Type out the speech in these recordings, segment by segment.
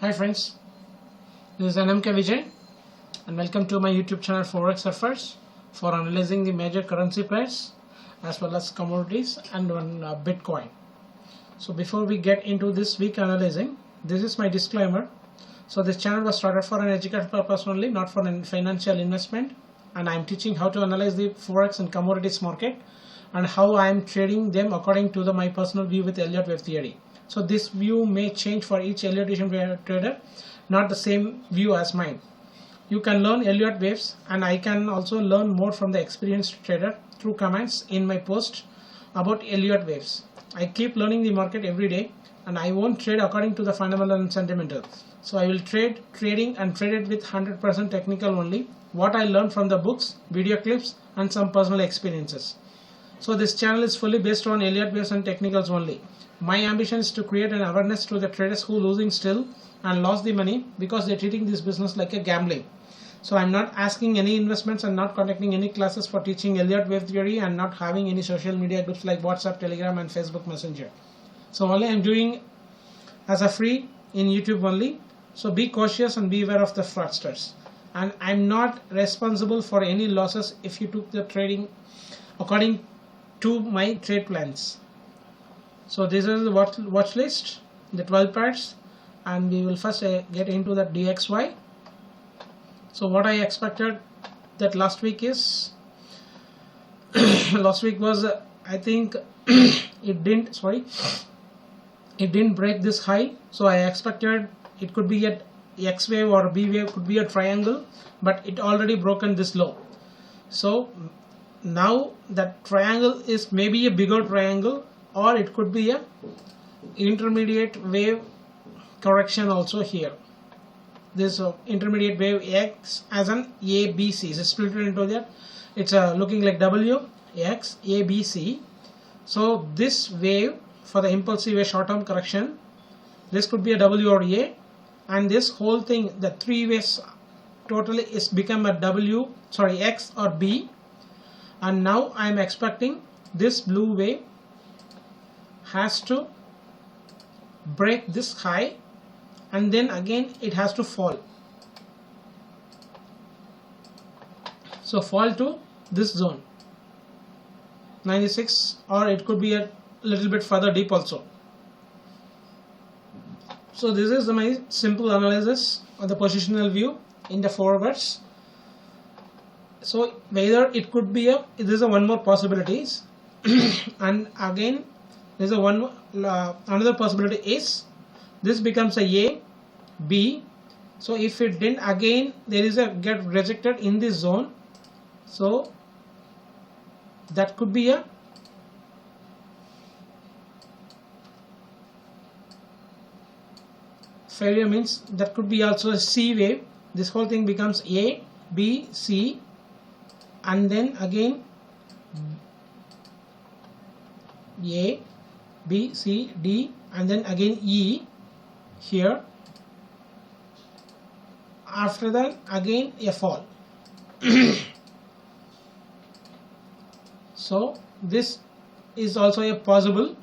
Hi friends, this is NMK Vijay and welcome to my YouTube channel Forex Surfers for analyzing the major currency pairs as well as commodities and one Bitcoin. So before we get into this week analyzing, this is my disclaimer. So this channel was started for an educational purpose only, not for an financial investment, and I am teaching how to analyze the Forex and commodities market and how I am trading them according to my personal view with Elliott wave theory. So this view may change for each Elliott trader, not the same view as mine. You can learn Elliott waves and I can also learn more from the experienced trader through comments in my post about Elliott waves. I keep learning the market every day and I won't trade according to the fundamental and sentimental. So I will trade it with 100% technical only, what I learned from the books, video clips and some personal experiences. So this channel is fully based on Elliott waves and technicals only. My ambition is to create an awareness to the traders who are losing still and lost the money because they're treating this business like a gambling. So I'm not asking any investments and not conducting any classes for teaching Elliott wave theory and not having any social media groups like WhatsApp, Telegram and Facebook Messenger. So only I'm doing as a free in YouTube only. So be cautious and be aware of the fraudsters. And I'm not responsible for any losses if you took the trading according to my trade plans. So this is the watch list, the 12 pairs, and we will first get into the DXY. So what I expected that last week is last week was I think it didn't break this high, so I expected it could be at X wave or B wave, could be a triangle, but it already broken this low. So now that triangle is maybe a bigger triangle, or it could be a intermediate wave correction also here. This intermediate wave X as an ABC is split into that. It's looking like W X ABC. So this wave for the impulsive wave short-term correction, this could be a W or A, and this whole thing, the three waves totally is become a X or B. And now I am expecting this blue wave has to break this high and then again it has to fall. So fall to this zone 96, or it could be a little bit further deep also. So this is my simple analysis of the positional view in the forwards. So whether it could be this is one more possibilities and again there's another possibility is this becomes a B. So if it didn't, again there is a get rejected in this zone. So that could be a failure, means that could be also a C wave. This whole thing becomes A, B, C, and then again A, B, C, D, and then again E here. After that again a fall. So this is also a possible.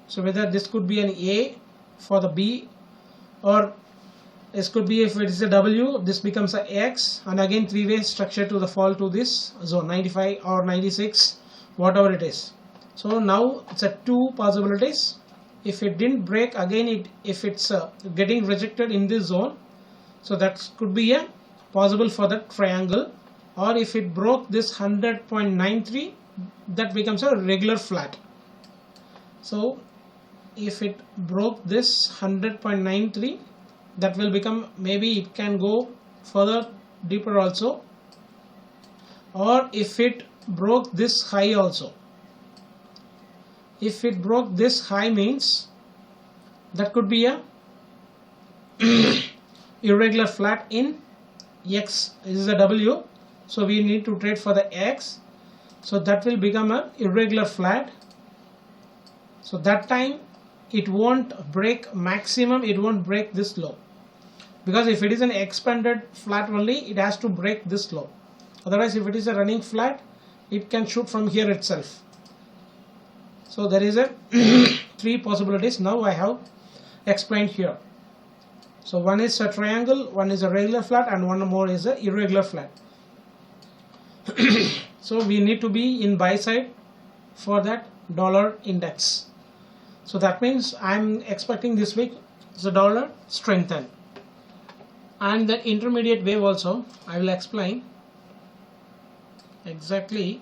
So whether this could be an A for the B, or this could be, if it is a W, this becomes a X, and again three-way structure to the fall to this zone 95 or 96, whatever it is. So now it's a two possibilities. If it didn't break, again if it's getting rejected in this zone, so that could be a possible for that triangle. Or if it broke this 100.93, that becomes a regular flat. So if it broke this 100.93, that will become, maybe it can go further deeper also. Or if it broke this high also. If it broke this high, means that could be a irregular flat in X. This is a W, so we need to trade for the X. So that will become a irregular flat. So that time it won't break maximum, it won't break this low, because if it is an expanded flat only, it has to break this low. Otherwise, if it is a running flat, it can shoot from here itself. So there is a three possibilities now I have explained here. So one is a triangle, one is a regular flat, and one more is a irregular flat. So we need to be in buy side for that dollar index. So that means I'm expecting this week the dollar strengthen. And the intermediate wave also I will explain exactly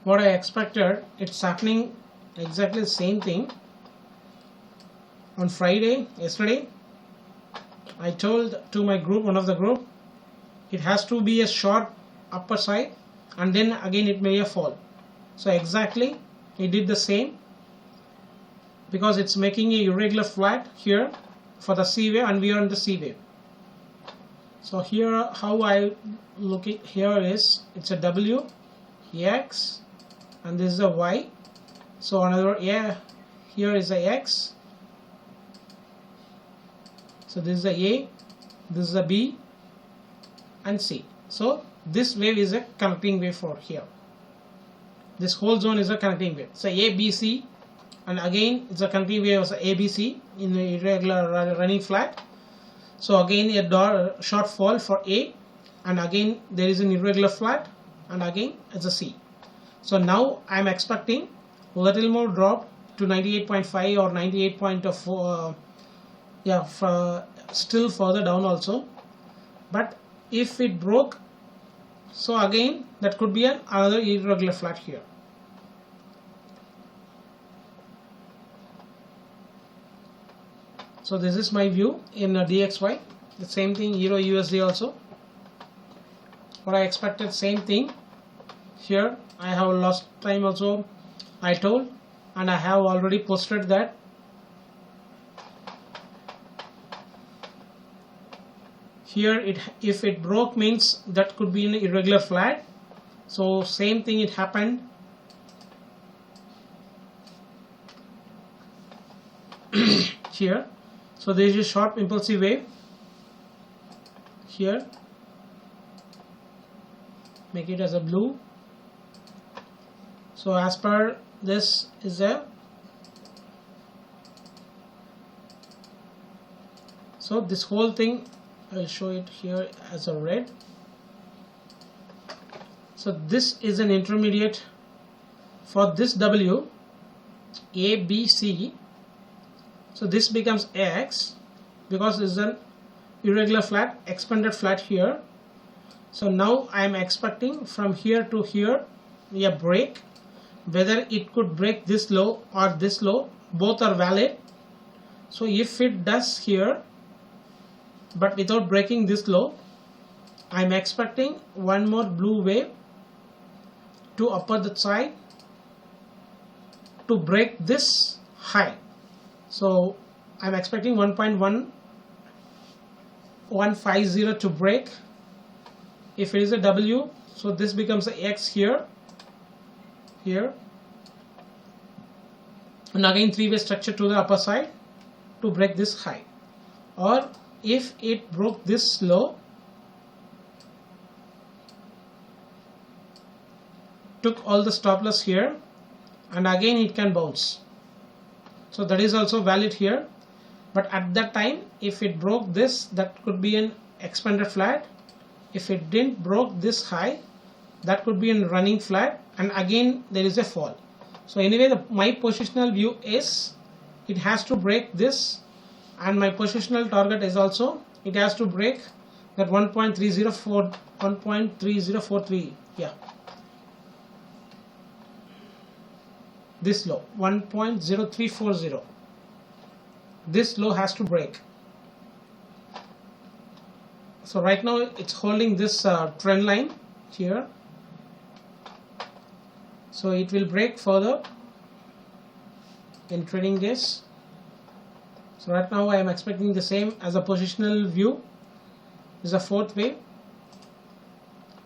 what I expected. It's happening exactly the same thing. On Friday, yesterday, I told to my group, one of the group, it has to be a short upper side and then again it may a fall. So exactly it did the same, because it's making a irregular flat here for the C wave and we are in the C wave. So here how I look it here is, it's a W, X, and this is a Y. So another here is a X. So this is a A, this is a B and C. So this wave is a connecting wave for here. This whole zone is a connecting wave. So A, B, C, and again it's a connecting wave of A, B, C in the irregular running flat. So again a short fall for A, and again there is an irregular flat, and again it's a C. So now I'm expecting a little more drop to 98.5 or 98.4. Still further down also, but if it broke, so again that could be another irregular flat here. So this is my view in DXY. The same thing Euro USD also. What I expected, same thing here. I have last time also I told, and I have already posted that here if it broke means that could be an irregular flat. So same thing it happened. Here, so there is a sharp impulsive wave here, make it as a blue. So as per this is a, so this whole thing I'll show it here as a red. So this is an intermediate for this W, A, B, C. So this becomes X because this is an irregular flat, expanded flat here. So now I am expecting from here to here a break. Whether it could break this low or this low, both are valid. So if it does here, but without breaking this low, I am expecting one more blue wave to upper the side to break this high. So I am expecting 1.1150 to break. If it is a W, so this becomes a X here, and again three-way structure to the upper side to break this high. Or if it broke this low, took all the stop loss here, and again it can bounce. So that is also valid here. But at that time, if it broke this, that could be an expanded flat. If it didn't broke this high, that could be a running flat, and again there is a fall. So anyway, my positional view is it has to break this, and my positional target is also it has to break that 1.3043. Yeah, this low 1.0340. This low has to break. So right now it's holding this trend line here. So it will break further in trading days. So right now I am expecting the same as a positional view. This is a fourth wave.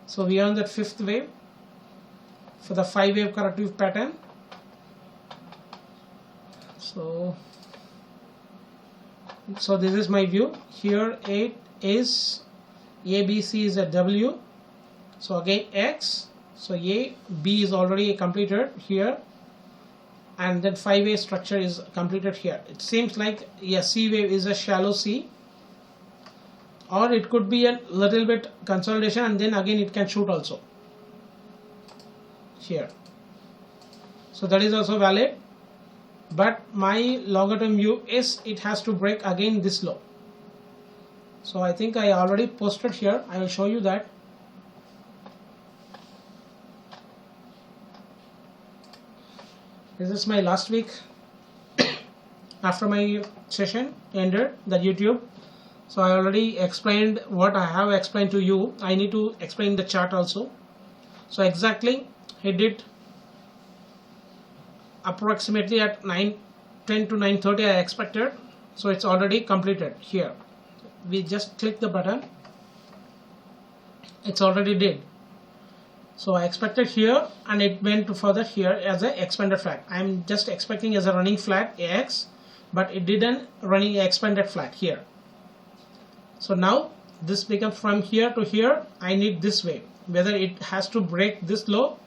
So we are on that fifth wave for the 5-wave corrective pattern. So this is my view. Here it is ABC is a W. So again X, So A, B is already completed here, and then 5A structure is completed here. It seems like a C wave is a shallow C, or it could be a little bit consolidation and then again it can shoot also here. So that is also valid, but my longer term view is it has to break again this low. So I think I already posted here. I will show you that. This is my last week after my session ended, the YouTube. So I already explained what I have explained to you. I need to explain the chart also. So exactly he did approximately at 9:10 to 9:30 I expected. So it's already completed here. We just click the button. It's already did. So I expected here and it went to further here as a expanded flat. I'm just expecting as a running flat AX, but it didn't running expanded flat here. So now this becomes from here to here. I need this wave, whether it has to break this low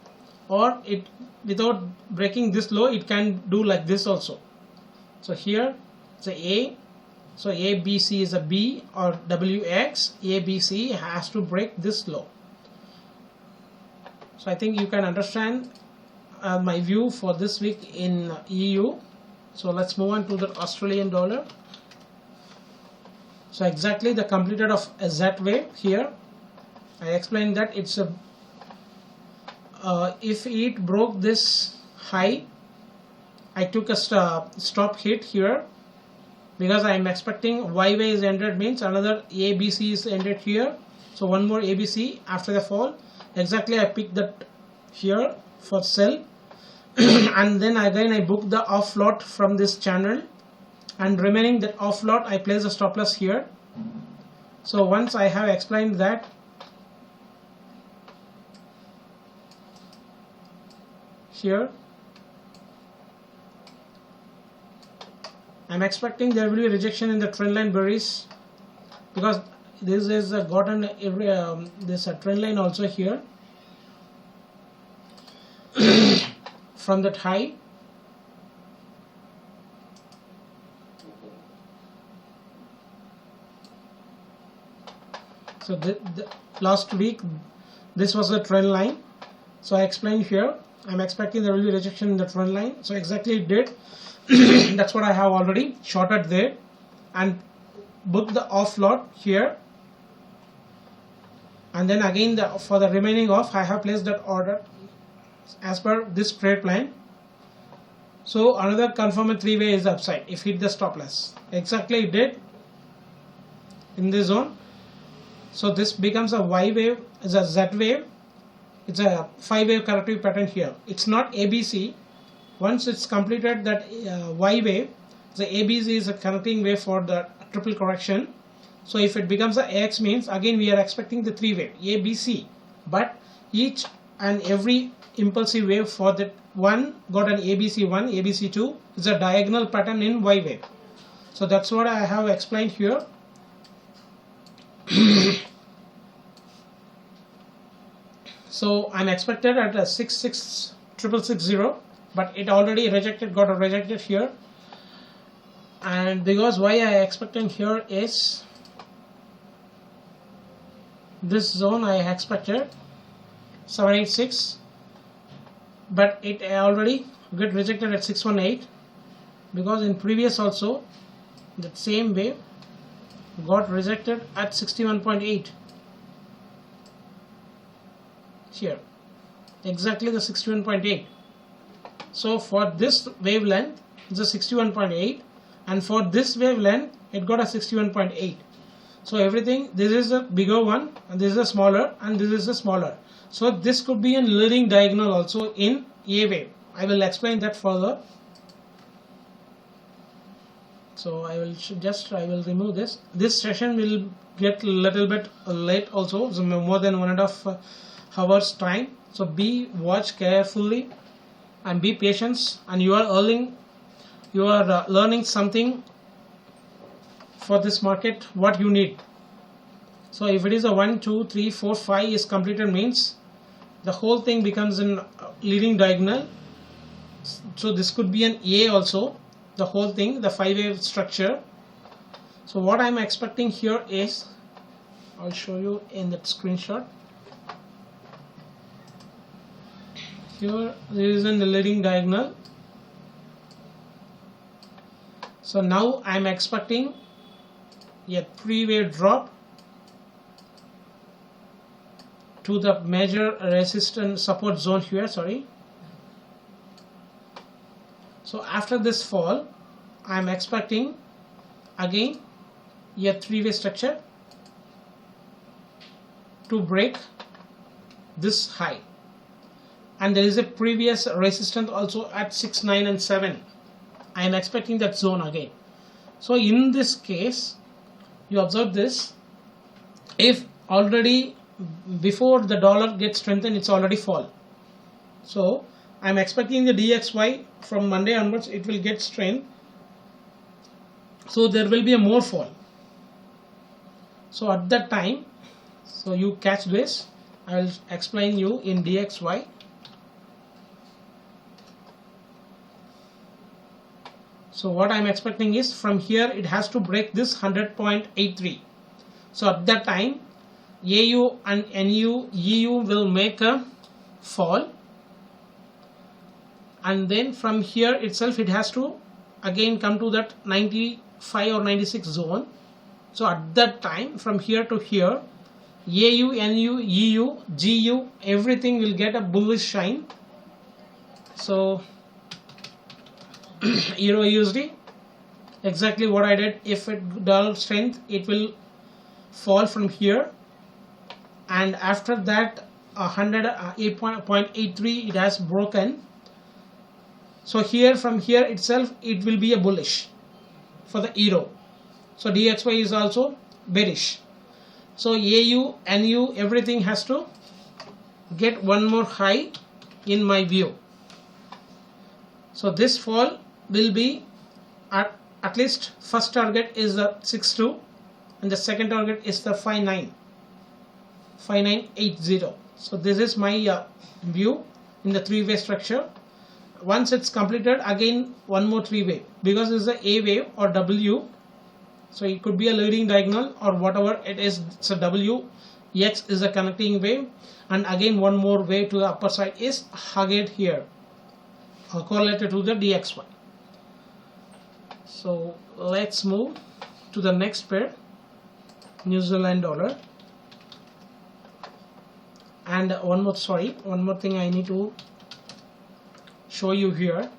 or it without breaking this low it can do like this also. So here it's a A. So ABC is a B or WX. ABC has to break this low. So I think you can understand my view for this week in EU. So let's move on to the Australian dollar. So exactly the completed of a Z wave here. I explained that it's a if it broke this high, I took a stop hit here because I am expecting Y wave is ended, means another ABC is ended here. So one more ABC after the fall. Exactly I picked that here for sell and then again I booked the off lot from this channel, and remaining that off lot I place a stop loss here. So once I have explained that, here I'm expecting there will be rejection in the trend line berries because this is gotten this trend line also here from that high. So the last week this was the trend line. So I explained here I'm expecting there will be rejection in the trend line. So exactly it did. That's what I have already shorted there and booked the off lot here. And then again for the remaining off I have placed that order as per this trade plan. So another confirmed 3-way is upside if hit the stop loss. Exactly it did in this zone. So this becomes a Y wave, is a Z wave. It's a 5-wave corrective pattern here. It's not ABC. Once it's completed that Y wave, the ABC is a connecting wave for the triple correction. So if it becomes a AX, means again we are expecting the 3-wave ABC, but each and every impulsive wave for that one got an ABC1, ABC2 is a diagonal pattern in Y wave. So that's what I have explained here. So I'm expected at a 66660, but it already rejected, got rejected here. And because why I expecting here is this zone I expected 786, but it already get rejected at 618 because in previous also that same wave got rejected at 61.8 here, exactly the 61.8. So for this wavelength it's a 61.8, and for this wavelength it got a 61.8. So everything, this is a bigger one and this is a smaller and this is a smaller. So this could be a leading diagonal also in A wave. I will explain that further. So I will remove this. This session will get a little bit late also, so more than 1.5 hours time. So watch carefully and be patient, and you are learning something for this market what you need. So if it is a 1, 2, 3, 4, 5 is completed, means the whole thing becomes in leading diagonal. So this could be an A also, the whole thing, the 5-wave structure. So what I'm expecting here is, I'll show you in that screenshot. Here there is a leading diagonal. So now I'm expecting a 3-wave drop to the major resistance support zone here, sorry. So after this fall, I'm expecting again a 3-wave structure to break this high. And there is a previous resistance also at 6, 9 and 7. I am expecting that zone again. So in this case, you observe this, if already before the dollar gets strengthened, it's already fall. So I am expecting the DXY from Monday onwards, it will get strength. So there will be a more fall. So at that time, so you catch this, I will explain you in DXY. So what I am expecting is from here it has to break this 100.83. So at that time AU and NU, EU will make a fall, and then from here itself it has to again come to that 95 or 96 zone. So at that time from here to here, AU, NU, EU, GU, everything will get a bullish shine. So Euro USD, exactly what I did. If it develops strength, it will fall from here, and after that 108.83 it has broken. So here from here itself it will be a bullish for the euro. So DXY is also bearish. So AU, NU, everything has to get one more high in my view. So this fall will be at least first target is the 6.2 and the second target is the 5980. So this is my view in the 3-way structure. Once it's completed, again one more 3-way, because this is a A wave or W. So it could be a leading diagonal or whatever it is. It's a W, X is a connecting wave, and again one more wave to the upper side is hugged here, correlated to the DXY. So let's move to the next pair, New Zealand dollar. And one more thing I need to show you here.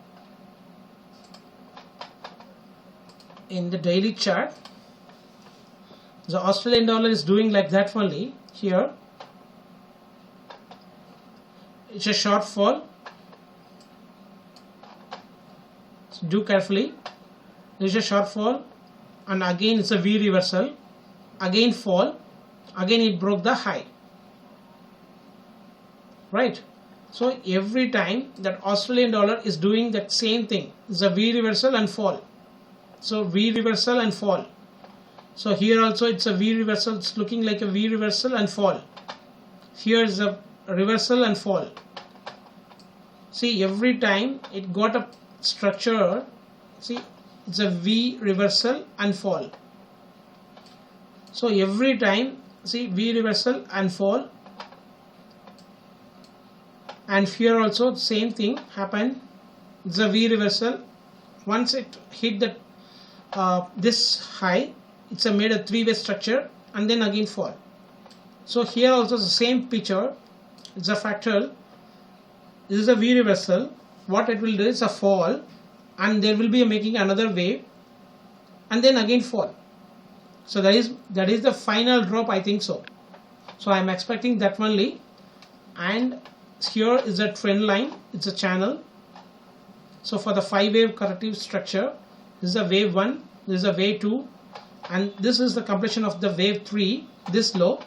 In the daily chart, the Australian dollar is doing like that only. Here it's a short fall, so do carefully. There's a short fall, and again it's a V reversal, again fall, again it broke the high, right? So every time that Australian dollar is doing that same thing, it's a V reversal and fall. So V reversal and fall. So here also it's a V reversal, it's looking like a V reversal and fall. Here is a reversal and fall. See, every time it got a structure, see, it's a V reversal and fall. So every time, see, V reversal and fall. And here also same thing happened. It's a V reversal. Once it hit the this high, it's a made a 3-way structure and then again fall. So here also the same picture. It's a fractal. This is a V reversal. What it will do is a fall, and there will be making another wave and then again fall. So that is the final drop, I think so. So I am expecting that only. And here is a trend line, it's a channel. So for the 5-wave corrective structure, this is a wave 1, this is a wave 2, and this is the completion of the wave 3, this low,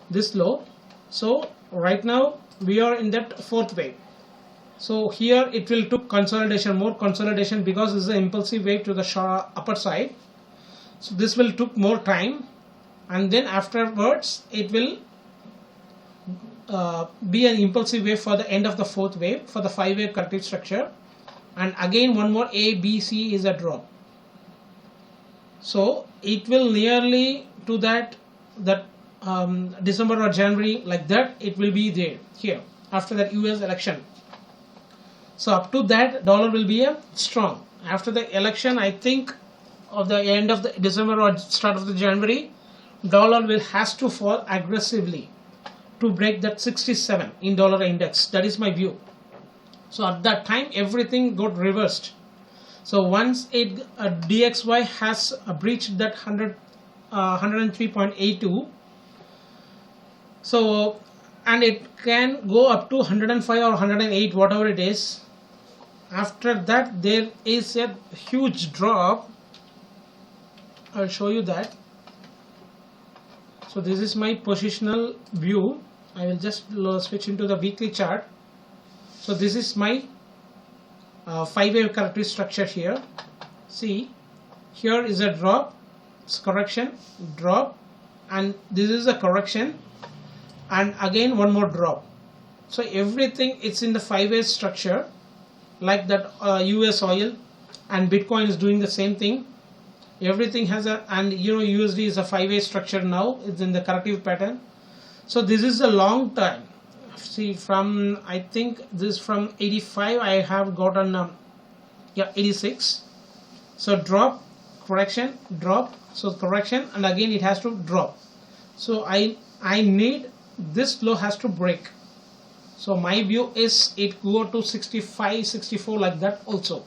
this low. So right now we are in that 4th wave. So here it will took consolidation, more consolidation, because this is an impulsive wave to the upper side. So this will took more time, and then afterwards it will be an impulsive wave for the end of the fourth wave for the 5-wave corrective structure, and again one more A, B, C is a drop. So it will nearly to that December or January, like that it will be there here after that US election. So up to that dollar will be a strong. After the election, I think of the end of the December or start of the January, dollar will has to fall aggressively to break that 67 in dollar index. That is my view. So at that time everything got reversed. So once it DXY has breached that 103.82, so and it can go up to 105 or 108, whatever it is. After that there is a huge drop. I'll show you that. So this is my positional view. I will just switch into the weekly chart. So this is my 5-wave corrective structure here. See, here is a drop, correction, drop, and this is a correction, and again one more drop. So everything it's in the 5-wave structure, like that US oil and Bitcoin is doing the same thing. Everything has a, and USD is a 5-wave structure now. It's in the corrective pattern. So this is a long time. See, from I think this from 85 I have gotten 86. So drop, correction, drop, so correction, and again it has to drop. So I need this low has to break. So my view is it go to 65, 64 like that also.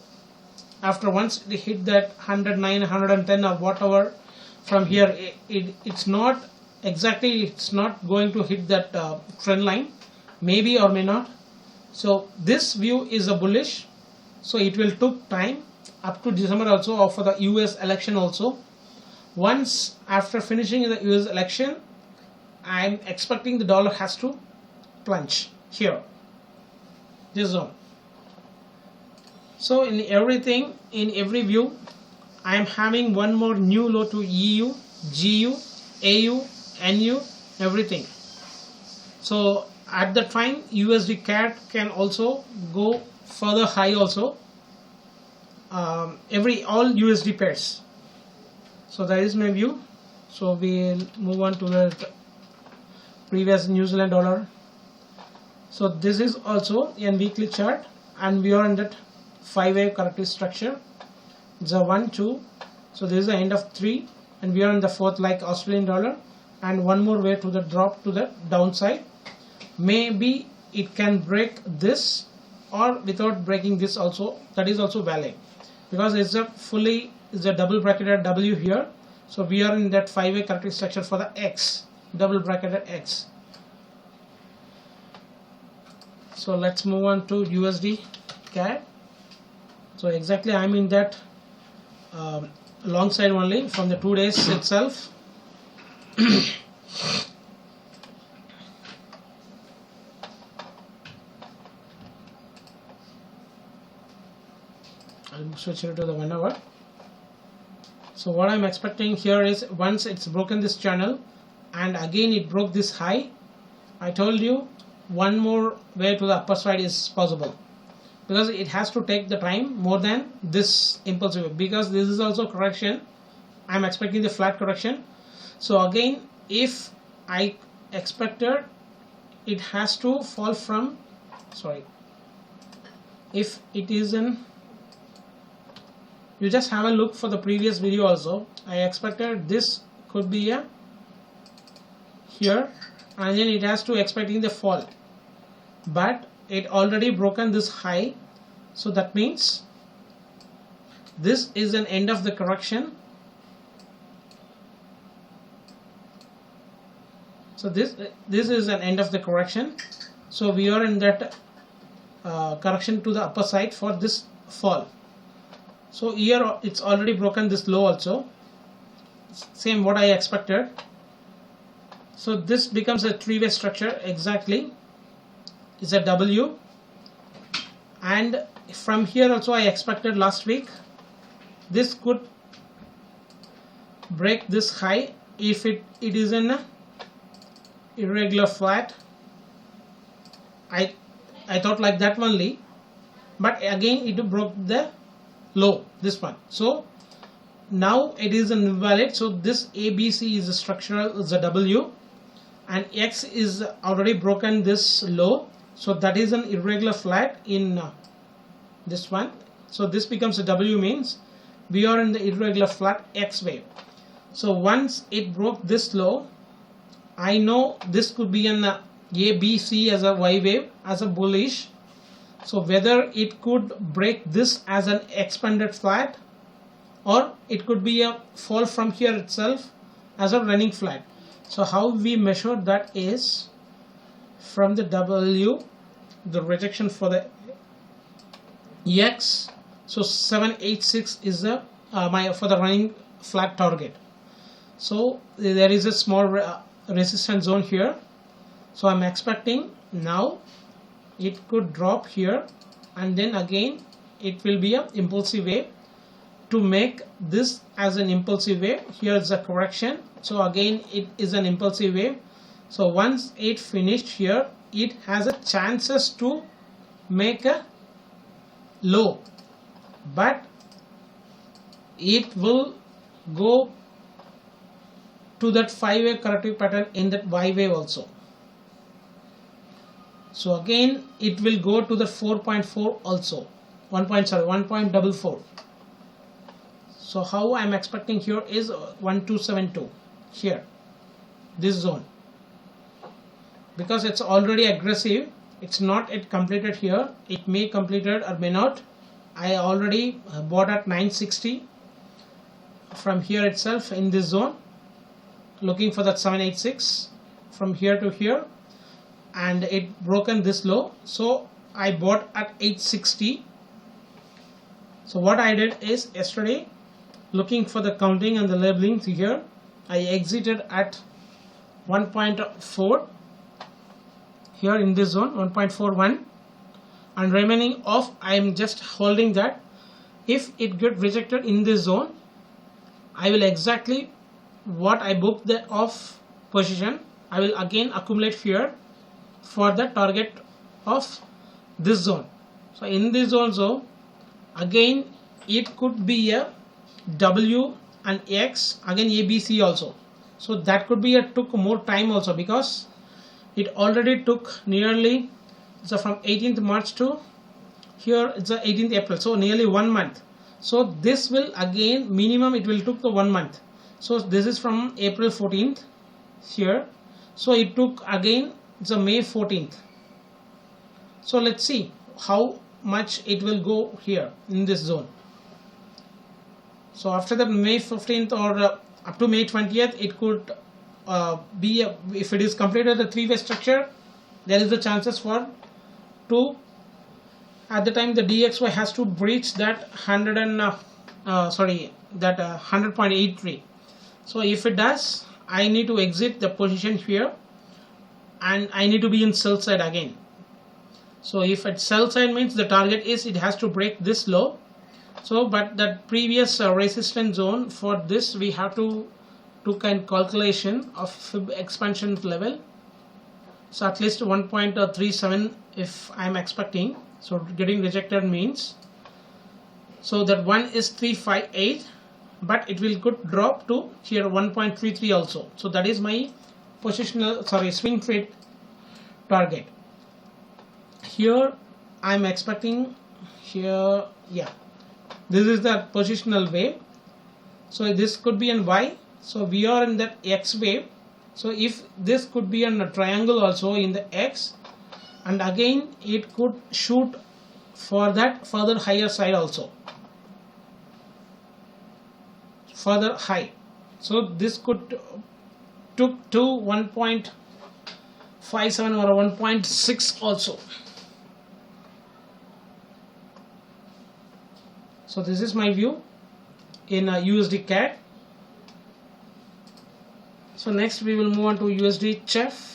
After once they hit that 109, 110 or whatever, from here it's not exactly, it's not going to hit that trend line, maybe or may not. So this view is a bullish. So it will took time up to December also, or for the US election also. Once after finishing the US election, I'm expecting the dollar has to plunge here, this zone. So in everything, in every view, I am having one more new low to EU, GU, AU, NU, everything. So at the time USD CAD can also go further high also, all USD pairs. So that is my view. So we'll move on to the previous New Zealand dollar. So this is also a weekly chart, and we are in that 5-wave corrective structure. It's a 1, 2. So this is the end of 3, and we are in the 4th, like Australian dollar, and one more way to the drop to the downside. Maybe it can break this, or without breaking this also, that is also valid, because it's a double bracketed W here. So we are in that 5-wave corrective structure for the X, double bracketed X. So let's move on to USD CAD. So exactly I'm in that long side only from the 2 days itself. I'll switch it to the 1 hour. So what I'm expecting here is, once it's broken this channel and again it broke this high, I told you one more way to the upper side is possible, because it has to take the time more than this impulsive, because this is also correction. I'm expecting the flat correction. So again, if I expected it has to fall from, sorry, if it is in, you just have a look for the previous video also, I expected this could be a here, and then it has to expecting the fall, but it already broken this high. So that means this is an end of the correction. So this is an end of the correction. So we are in that correction to the upper side for this fall. So here it's already broken this low also, same what I expected. So this becomes a 3-way structure exactly. It's a W, and from here also I expected last week this could break this high if it is in a irregular flat. I thought like that only, but again it broke the low, this one. So now it is an invalid. So this ABC is a structural, is a W, and X is already broken this low, so that is an irregular flat in this one. So this becomes a W, means we are in the irregular flat X wave. So once it broke this low, I know this could be an ABC as a Y wave, as a bullish. So whether it could break this as an expanded flat, or it could be a fall from here itself as a running flat. So how we measure that is from the W, the rejection for the X. So 786 is the for the running flat target. So there is a small resistance zone here. So I'm expecting now it could drop here, and then again it will be an impulsive wave. To make this as an impulsive wave, here is a correction. So again it is an impulsive wave. So once it finished here, it has a chances to make a low, but it will go to that 5-wave corrective pattern in that Y wave also. So again it will go to the 4.4 also, 1.44. So how I am expecting here is 1272 here, this zone, because it's already aggressive. It's not yet completed here. It may completed or may not. I already bought at 960 from here itself in this zone, looking for that 786 from here to here, and it broken this low. So I bought at 860. So what I did is yesterday, looking for the counting and the labeling here, I exited at 1.4 here in this zone, 1.41, and remaining off I am just holding that. If it get rejected in this zone, I will exactly what I booked the off position, I will again accumulate here for the target of this zone. So in this zone, so again it could be a W and X, again ABC also. So that could be took more time also, because it already took nearly, so from 18th March to here it's the 18th April, so nearly 1 month. So this will again minimum it will took the 1 month. So this is from April 14th here, so it took again it's a May 14th. So let's see how much it will go here in this zone. So after that May 15th or up to May 20th, it could be if it is completed the 3-way structure, there is the chances for at the time the DXY has to breach that 100.83. So if it does, I need to exit the position here, and I need to be in sell side again. So if at sell side means the target is it has to break this low. So but that previous resistance zone, for this we have to kind calculation of fib expansion level. So at least 1.37 if I am expecting. So getting rejected means, so that one is 358, but it will could drop to here 1.33 also. So that is my positional swing trade target. Here I am expecting here, yeah, this is the positional wave. So this could be an Y. So we are in that X wave. So if this could be a triangle also in the X, and again it could shoot for that further higher side also, further high. So this could took to 1.57 or 1.6 also. So this is my view in USD CAD. So next we will move on to USD CHF.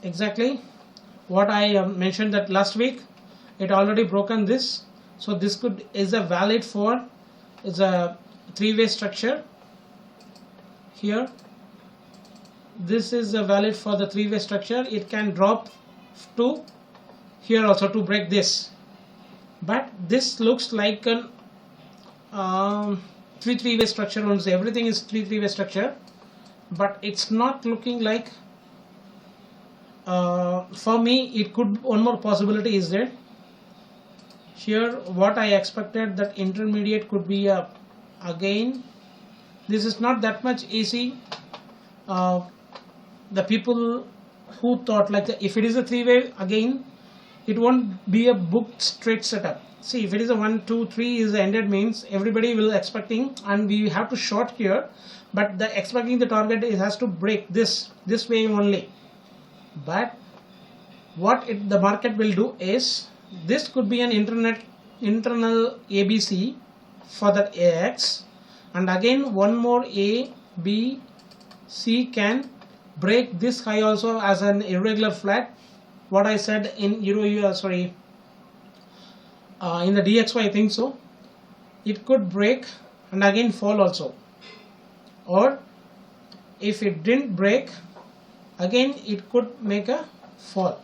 Exactly what I mentioned that last week, it already broken this. So this is a valid for is a three-way structure here. This is valid for the three-way structure. It can drop to here also to break this, but this looks like an three-way structure only. Everything is three-way structure, but it's not looking like. For me, it could, one more possibility is there. Here what I expected, that intermediate could be again, this is not that much easy. The people who thought like if it is a three-way, again it won't be a booked straight setup. See, if it is a 1 2 3 is ended, means everybody will expecting, and we have to short here, but the expecting the target is has to break this way only. But what the market will do is, this could be an internal ABC for that AX, and again one more A, B, C can break this high also as an irregular flat. What I said in in the DXY, I think so. It could break and again fall also, or if it didn't break, again it could make a fall.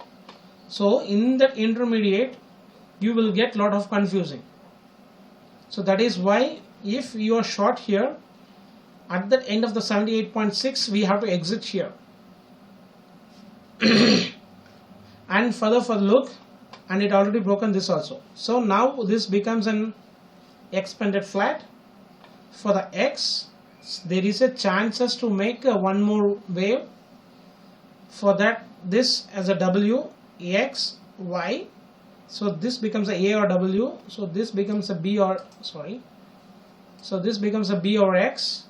So in that intermediate you will get lot of confusing. So that is why if you are short here at the end of the 78.6, we have to exit here and further look, and it already broken this also. So now this becomes an expanded flat. For the X, there is a chances to make one more wave. For that, this as a W, X, Y. So this becomes a A or W. So this becomes a B or, sorry. So this becomes a B or X.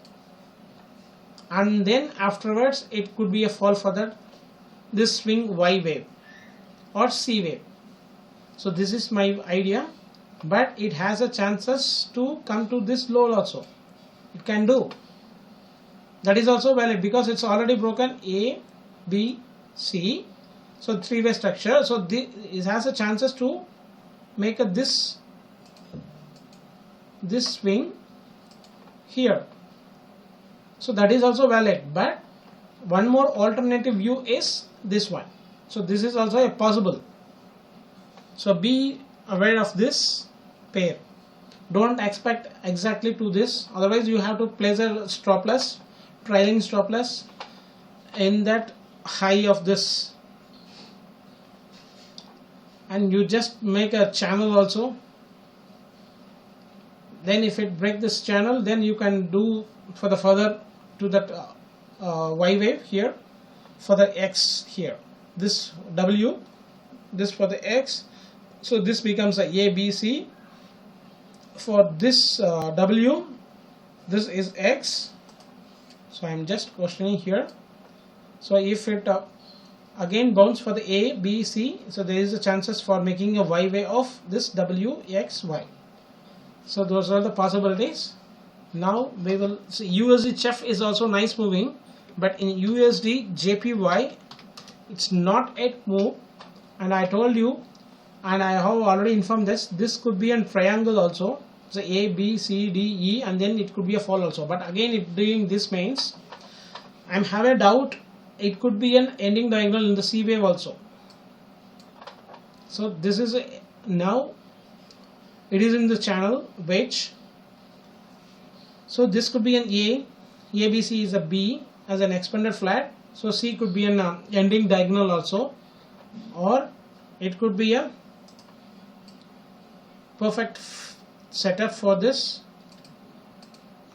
And then afterwards, it could be a fall for that, this swing Y wave or C wave. So this is my idea, but it has a chances to come to this low also. It can do. That is also valid because it's already broken A, B, C. So three-way structure. So it has a chances to make a this swing here. So that is also valid. But one more alternative view is this one. So this is also a possible. So be aware of this pair. Don't expect exactly to this. Otherwise you have to place a stop loss, trailing stop loss in that high of this. And you just make a channel also. Then if it break this channel, then you can do for the further to that Y wave here, for the X here. This W, this for the X. So this becomes a B, C. For this W, this is X. So I am just questioning here. So if it again bounce for the A, B, C, so there is a chances for making a Y wave of this W, X, Y. So those are the possibilities. Now we will see USD CHF is also nice moving, but in USD JPY it's not yet moved, and I told you, and I have already informed this could be a triangle also. So A, B, C, D, E, and then it could be a fall also. But again, it doing this means I'm have a doubt. It could be an ending diagonal in the C wave also. So this is now it is in the channel wedge. So this could be an A, ABC is a B as an expanded flat. So C could be an ending diagonal also, or it could be a perfect setup for this.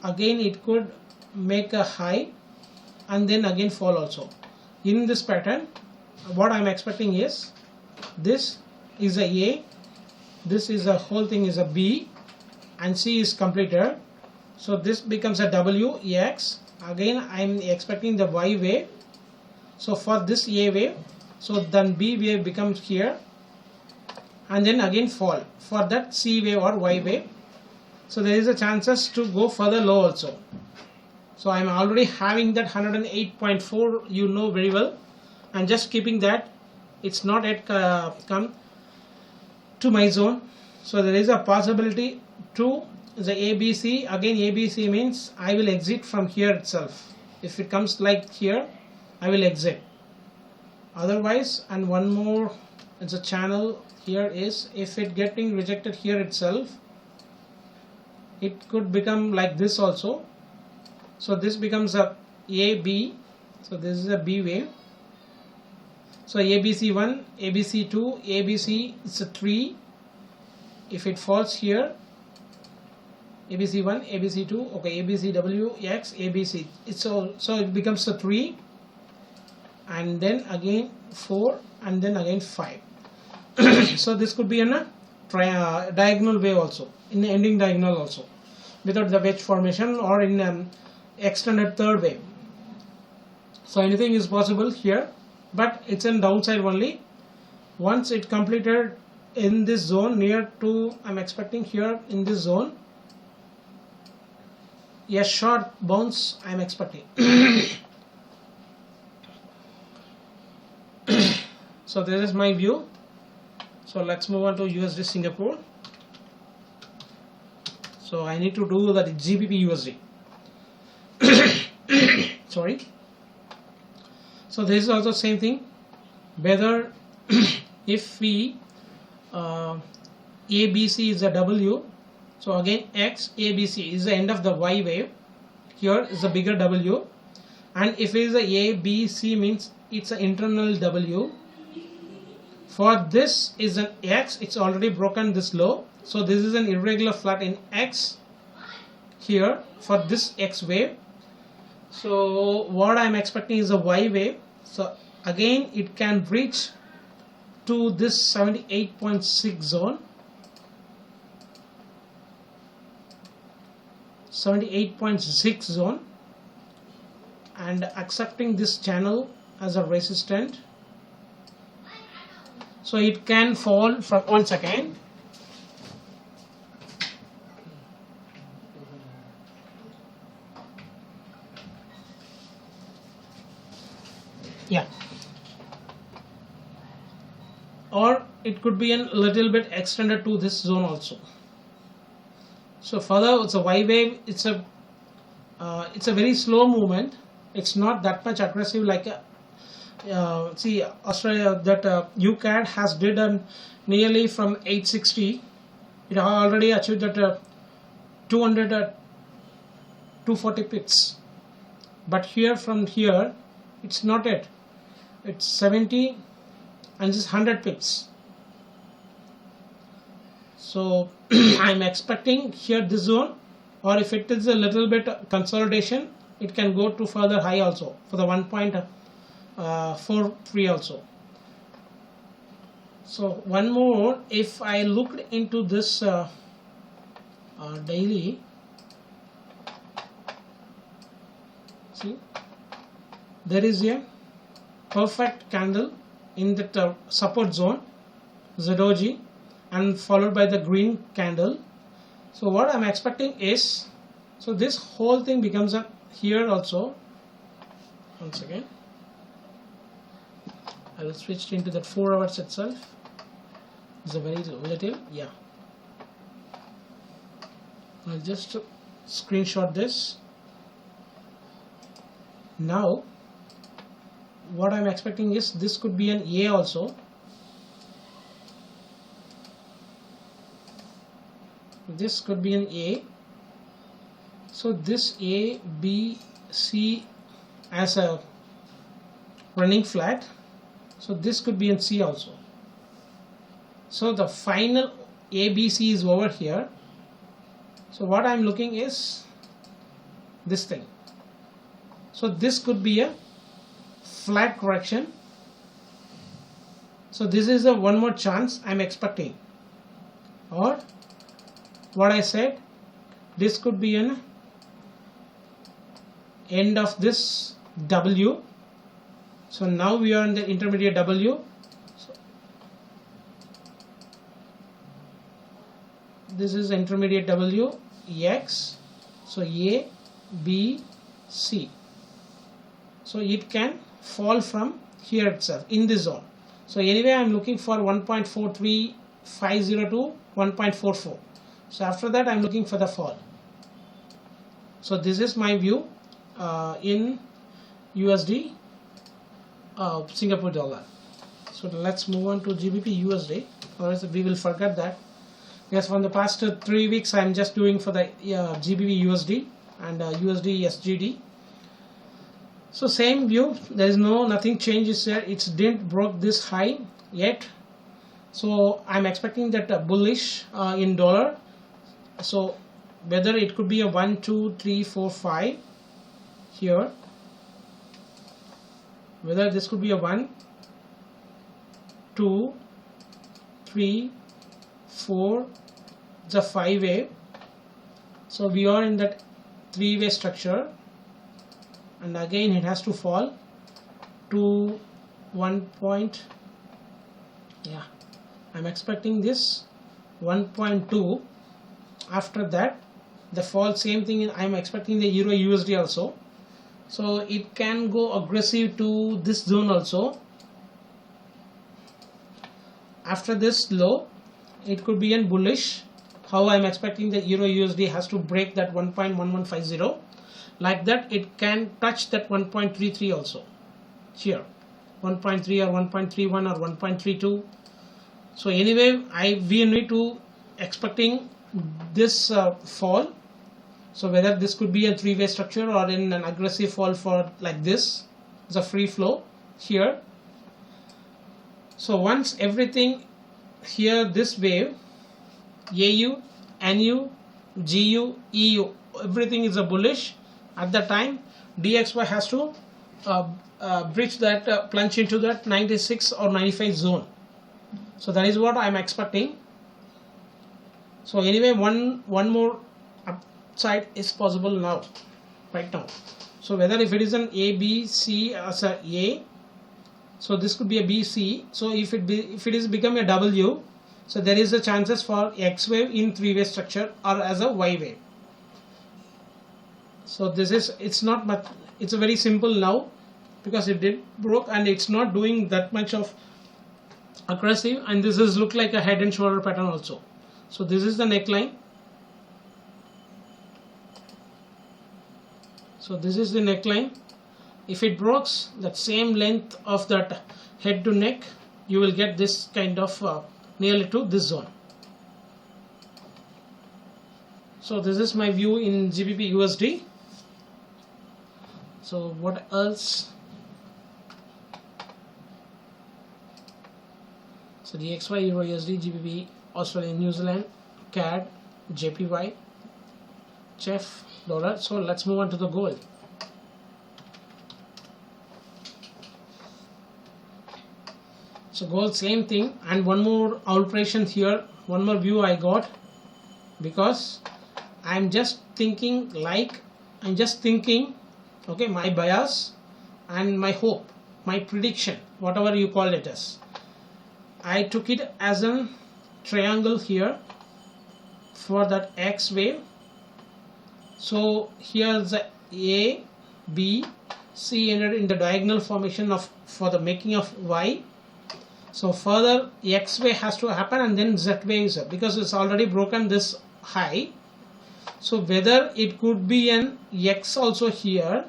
Again, it could make a high and then again fall also. In this pattern, what I am expecting is this is a, this is a whole thing is a B, and C is completed. So this becomes a W, X. Again, I am expecting the Y wave. So for this A wave, so then B wave becomes here, and then again fall for that C wave or Y wave. So there is a chances to go further low also. So I am already having that 108.4, you know very well, and just keeping that, it's not yet come to my zone. So there is a possibility to the ABC, again ABC means I will exit from here itself. If it comes like here, I will exit. Otherwise, and one more, it's a channel here is, if it getting rejected here itself, it could become like this also. So this becomes a AB, so this is a B wave. So ABC1, ABC2, ABC is a 3. If it falls here, ABC1, ABC2, okay, ABCWX, ABC, it's all, so it becomes a 3, and then again 4, and then again 5. So this could be in a diagonal wave also, in the ending diagonal also, without the wedge formation, or in extended third wave. So anything is possible here, but it's in downside only. Once it completed in this zone near to, I'm expecting here in this zone, a short bounce I'm expecting. So this is my view. So let's move on to USD Singapore. So I need to do that GBP USD. Sorry. So this is also same thing. Whether if we ABC is a W, so again X ABC is the end of the Y wave. Here is a bigger W, and if it is a ABC means it's an internal W. For this is an X, it's already broken this low. So this is an irregular flat in X here for this X wave. So what I'm expecting is a Y wave. So again it can reach to this 78.6 zone. 78.6 zone, and accepting this channel as a resistant. So it can fall from, one second. Yeah. Or it could be a little bit extended to this zone also. So further, it's a Y wave. It's a very slow movement. It's not that much aggressive like see Australia, that UCAD has did nearly from 860. It already achieved that 200 240 pips. But here from here, it's not it. It's 70 and just 100 pips. So I'm expecting here this zone, or if it is a little bit consolidation, it can go to further high also for the 1.43 also. So one more, if I looked into this daily, see there is a perfect candle in the support zone ZOG, and followed by the green candle. So what I'm expecting is, so this whole thing becomes a here also. Once again, I will switch into that 4 hours itself. It's a very volatile. Yeah, I'll just screenshot this. Now what I'm expecting is this could be an A also. This could be an A. So this A, B, C as a running flat. So this could be an C also. So the final ABC is over here. So what I'm looking is this thing. So this could be a flat correction. So this is a one more chance I'm expecting. Or what I said, this could be an end of this W. So now we are in the intermediate W. So this is intermediate W, X. So A, B, C. So it can fall from here itself in this zone. So anyway, I'm looking for 1.43502 1.44. So after that I'm looking for the fall. So this is my view in USD Singapore dollar. So let's move on to GBP USD, or else we will forget that. Yes, from the past 3 weeks I'm just doing for the GBP USD and USD SGD. So same view, there is nothing changes here. It didn't broke this high yet, so I'm expecting that bullish in dollar. So whether it could be a 1 2 3 4 5 here, whether this could be a 1 2 3 4, it's a 5-way. So we are in that 3-way structure, and again it has to fall to 1 point. Yeah, I'm expecting this 1.2. After that the fall, same thing, I'm expecting the Euro USD also. So it can go aggressive to this zone also. After this low it could be in bullish. How I'm expecting the Euro USD has to break that 1.1150. Like that it can touch that 1.33 also here, 1.3 or 1.31 or 1.32. So anyway we need to expecting this fall. So whether this could be a 3-way structure or in an aggressive fall for like this, it's a free flow here. So once everything here, this wave AU, NU, GU, EU, everything is a bullish, at the time DXY has to bridge that, plunge into that 96 or 95 zone. So that is what I am expecting. So anyway one more upside is possible now, right now. So whether if it is an A, B, C as a A, so this could be a B, C. So if it is become a W, so there is a chances for X wave in 3-way structure or as a Y wave. So this is, it's not much, it's a very simple now, because it did broke and it's not doing that much of aggressive, and this is look like a head and shoulder pattern also. So this is the neckline. So this is the neckline. If it breaks that same length of that head to neck, you will get this kind of nearly to this zone. So this is my view in GBP USD. So what else? So DXY, Euro USD, GBP, Australian, New Zealand, CAD, JPY, CHF, dollar. So let's move on to the gold. So gold, same thing, and one more alteration here, one more view I got, because I'm just thinking, okay, my bias and my hope, my prediction, whatever you call it as. I took it as a triangle here for that X wave. So here the A, B, C ended in the diagonal formation of for the making of Y. So further X wave has to happen, and then Z wave is up, because it's already broken this high. So whether it could be an X also here.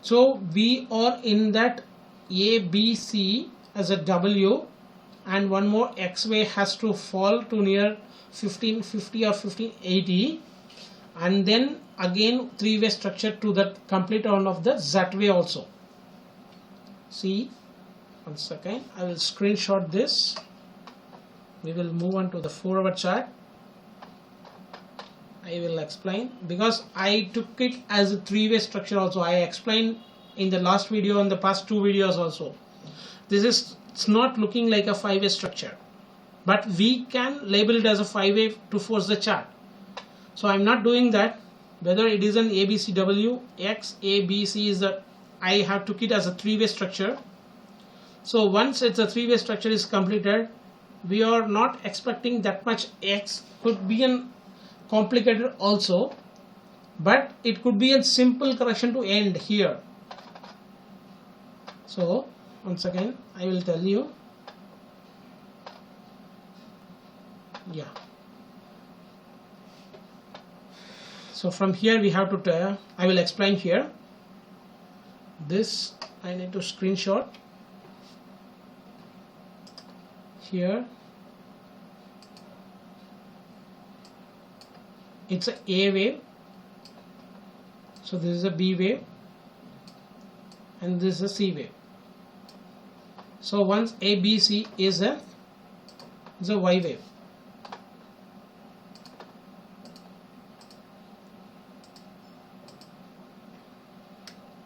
So we are in that A, B, C as a W, and one more X wave has to fall to near 1550 or 1580, and then again 3-way structure to that complete round of the Z wave also. See, one second, I will screenshot this. We will move on to the 4-hour chart. I will explain, because I took it as a 3-way structure also. I explained in the last video and the past 2 videos also. This is, it's not looking like a 5-way structure, but we can label it as a 5-way to force the chart. So I'm not doing that. Whether it is an ABCW, X, A, B, C is that I have took it as a 3-way structure. So once it's a 3-way structure is completed, we are not expecting that much X. Could be an complicated also, but it could be a simple correction to end here. So once again I will tell you, yeah, So from here we have to I will explain here. This I need to screenshot here. It's a wave, so this is a B wave, and this is a C wave. So once ABC is a Y wave.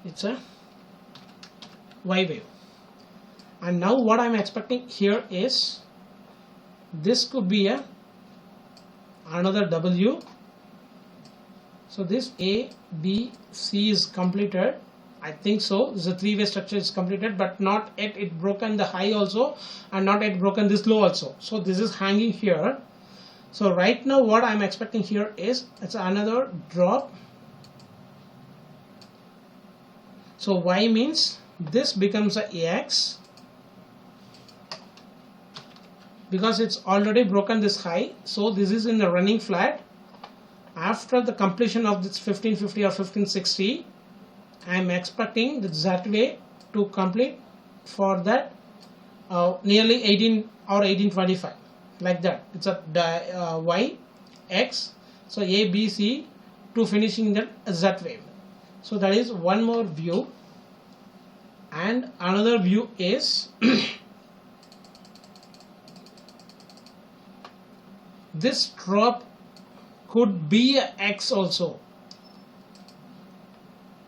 It's a Y wave. And now what I'm expecting here is this could be another W. So this A, B, C is completed. I think so. The three-way structure is completed, but not yet it broken the high also, and not yet broken this low also. So this is hanging here. So right now what I'm expecting here is it's another drop. So Y means this becomes a AX because it's already broken this high. So this is in the running flat. After the completion of this 1550 or 1560, I am expecting the Z wave to complete for that nearly 18 or 1825, like that. It's a Y, X, so A, B, C to finishing that Z wave. So that is one more view, and another view is this drop could be a X also.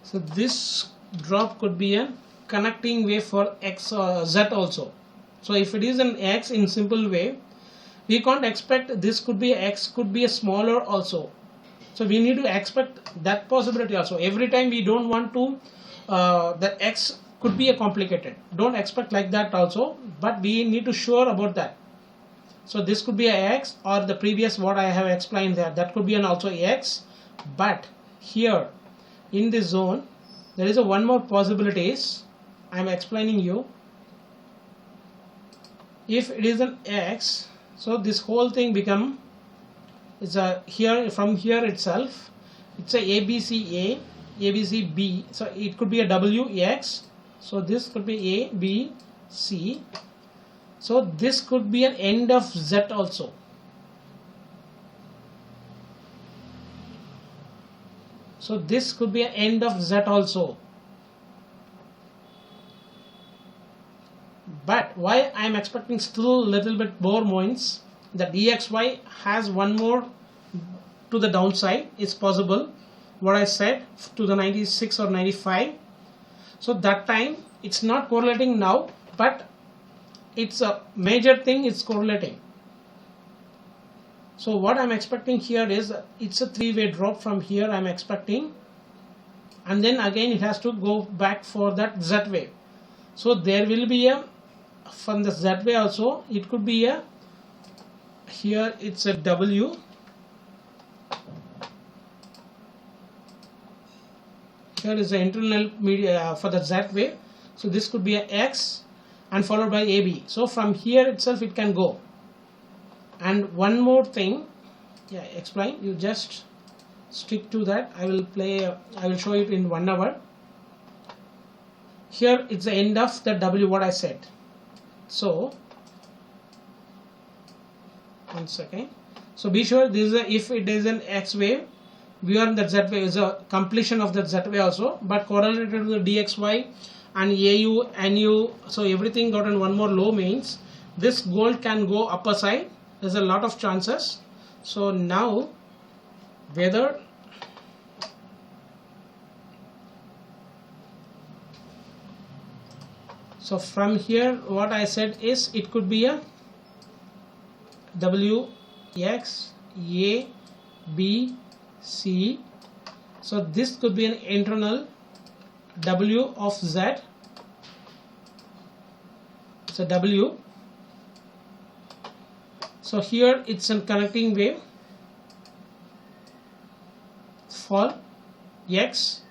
So this drop could be a connecting wave for X or Z also. So if it is an X in simple way, we can't expect this could be X, could be a smaller also. So we need to expect that possibility also. Every time we don't want to that X could be a complicated. Don't expect like that also, but we need to sure about that. So this could be a X, or the previous what I have explained there, that could be an also X. But here in this zone there is a one more possibility is I am explaining you. If it is an X, so this whole thing become is a here from here itself it's a ABC B, so it could be a W X. So this could be A, B, C. So this could be an end of Z also. So this could be an end of Z also. But why I am expecting still a little bit more points, that DXY has one more to the downside is possible. What I said to the 96 or 95. So that time it's not correlating now, but it's a major thing, it's correlating. So what I'm expecting here is it's a three-way drop from here I'm expecting, and then again it has to go back for that Z wave. So there will be a from the Z wave also, it could be a here it's a W, here is the internal media for the Z wave. So this could be a X and followed by AB. So from here itself it can go. And one more thing, explain, you just stick to that. I will show it in 1 hour. Here it's the end of the W what I said. So 1 second. So be sure this is if it is an X wave, we are in the Z wave is a completion of the Z wave also, but correlated to the DXY and AU, NU, so everything got in one more low means this gold can go upper side. There's a lot of chances. So now whether so from here what I said is it could be a W, X, A, B, C. So this could be an internal W of Z. It's a W. So here it's a connecting wave for X.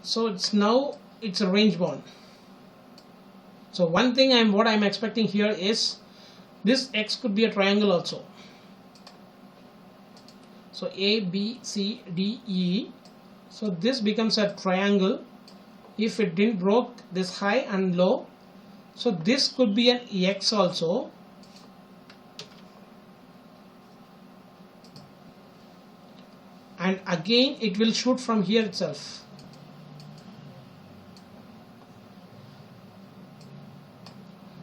So it's now it's a range bound. So one thing what I'm expecting here is this X could be a triangle also. So A, B, C, D, E. So this becomes a triangle if it didn't broke this high and low. So this could be an X also. And again it will shoot from here itself.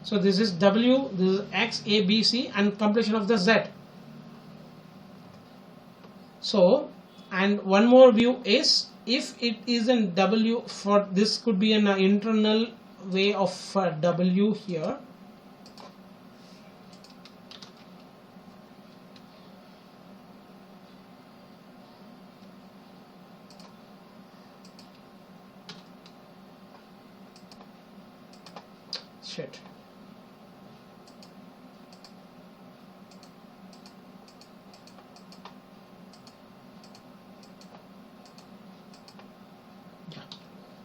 So this is W, this is X, A, B, C, and completion of the Z. So, and one more view is, if it is in W, for this could be an internal way of W here. Shit.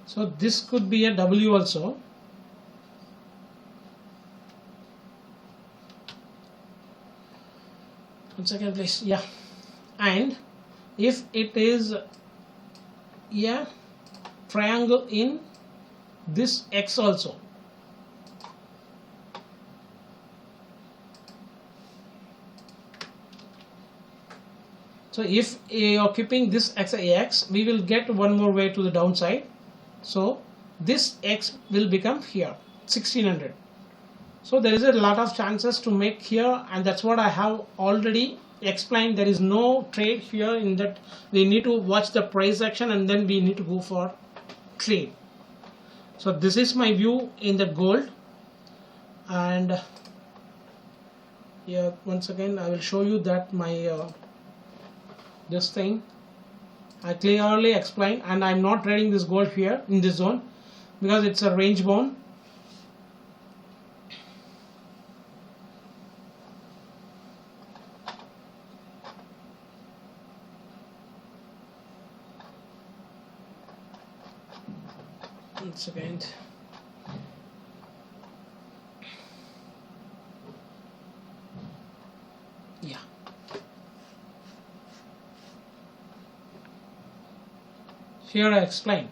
So this could be a W also. One second please. Yeah. And if it is a triangle in this X also. So if you are keeping this X AX, we will get one more way to the downside. So this X will become here 1600. So there is a lot of chances to make here, and that's what I have already explained. There is no trade here, in that we need to watch the price action and then we need to go for trade. So this is my view in the gold. And yeah, once again I will show you that my this thing I clearly explained, and I'm not trading this gold here in this zone because it's a range bound. One second. Yeah. Here I explain.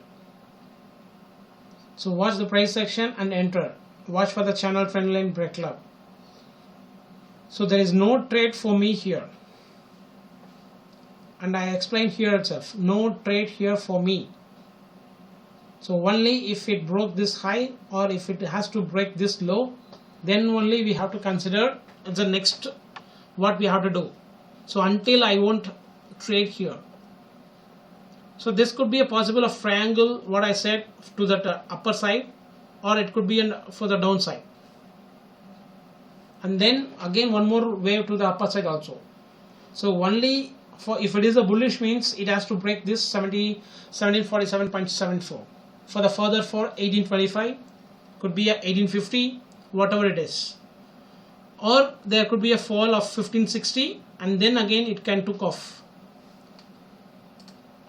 So watch the price section and enter. Watch for the channel trend line break club. So there is no trade for me here. And I explained here itself. No trade here for me. So only if it broke this high, or if it has to break this low, then only we have to consider the next what we have to do. So until I won't trade here. So this could be a possible of triangle, what I said, to the upper side, or it could be for the downside. And then again one more wave to the upper side also. So only for, if it is a bullish, means it has to break this 1747.74. For the further for 1825, could be a 1850, whatever it is. Or there could be a fall of 1560, and then again it can took off.